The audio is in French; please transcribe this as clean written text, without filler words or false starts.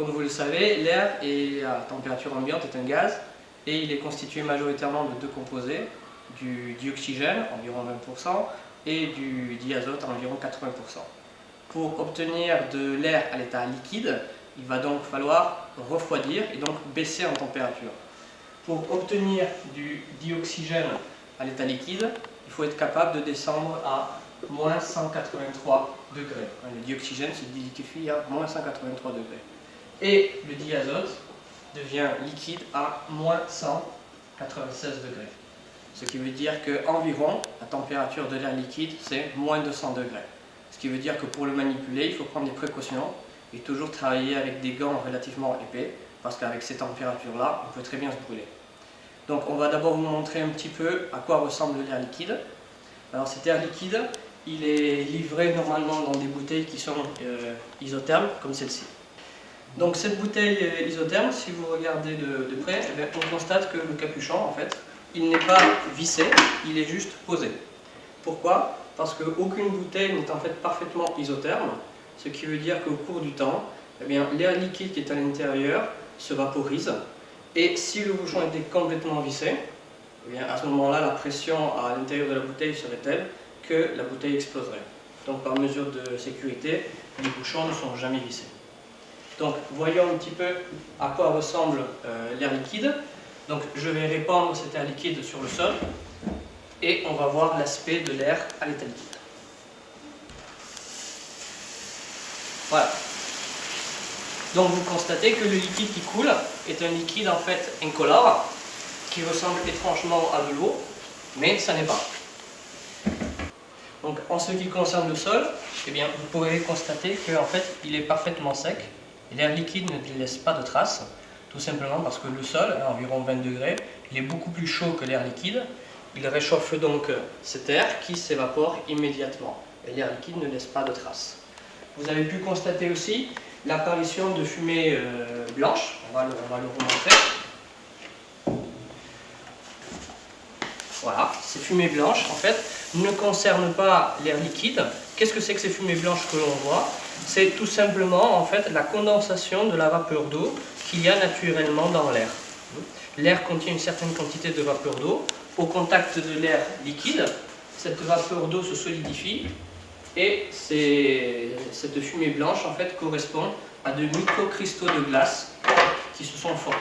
Comme vous le savez, l'air à température ambiante est un gaz et il est constitué majoritairement de deux composés, du dioxygène, environ 20%, et du diazote, environ 80%. Pour obtenir de l'air à l'état liquide, il va donc falloir refroidir et donc baisser en température. Pour obtenir du dioxygène à l'état liquide, il faut être capable de descendre à moins 183 degrés. Le dioxygène se liquéfie à moins 183 degrés. Et le diazote devient liquide à moins 196 degrés. Ce qui veut dire qu'environ, la température de l'air liquide, c'est moins 200 degrés. Ce qui veut dire que pour le manipuler, il faut prendre des précautions et toujours travailler avec des gants relativement épais, parce qu'avec ces températures-là, on peut très bien se brûler. Donc on va d'abord vous montrer un petit peu à quoi ressemble l'air liquide. Alors cet air liquide, il est livré normalement dans des bouteilles qui sont isothermes, comme celle-ci. Donc cette bouteille isotherme, si vous regardez de près, on constate que le capuchon, en fait, il n'est pas vissé, il est juste posé. Pourquoi? Parce qu'aucune bouteille n'est en fait parfaitement isotherme, ce qui veut dire qu'au cours du temps, l'air liquide qui est à l'intérieur se vaporise, et si le bouchon était complètement vissé, à ce moment-là, la pression à l'intérieur de la bouteille serait telle que la bouteille exploserait. Donc par mesure de sécurité, les bouchons ne sont jamais vissés. Donc voyons un petit peu à quoi ressemble l'air liquide. Donc je vais répandre cet air liquide sur le sol et on va voir l'aspect de l'air à l'état liquide. Voilà. Donc vous constatez que le liquide qui coule est un liquide en fait incolore qui ressemble étrangement à de l'eau, mais ça n'est pas. Donc en ce qui concerne le sol, vous pourrez constater qu'en fait il est parfaitement sec. L'air liquide ne laisse pas de traces, tout simplement parce que le sol, à environ 20 degrés, il est beaucoup plus chaud que l'air liquide. Il réchauffe donc cet air qui s'évapore immédiatement. Et l'air liquide ne laisse pas de traces. Vous avez pu constater aussi l'apparition de fumée blanche. On va le remontrer. Voilà, ces fumées blanches, en fait, ne concernent pas l'air liquide. Qu'est-ce que c'est que ces fumées blanches que l'on voit? C'est tout simplement en fait la condensation de la vapeur d'eau qu'il y a naturellement dans l'air. L'air contient une certaine quantité de vapeur d'eau. Au contact de l'air liquide, cette vapeur d'eau se solidifie et cette fumée blanche en fait correspond à de microcristaux de glace qui se sont formés.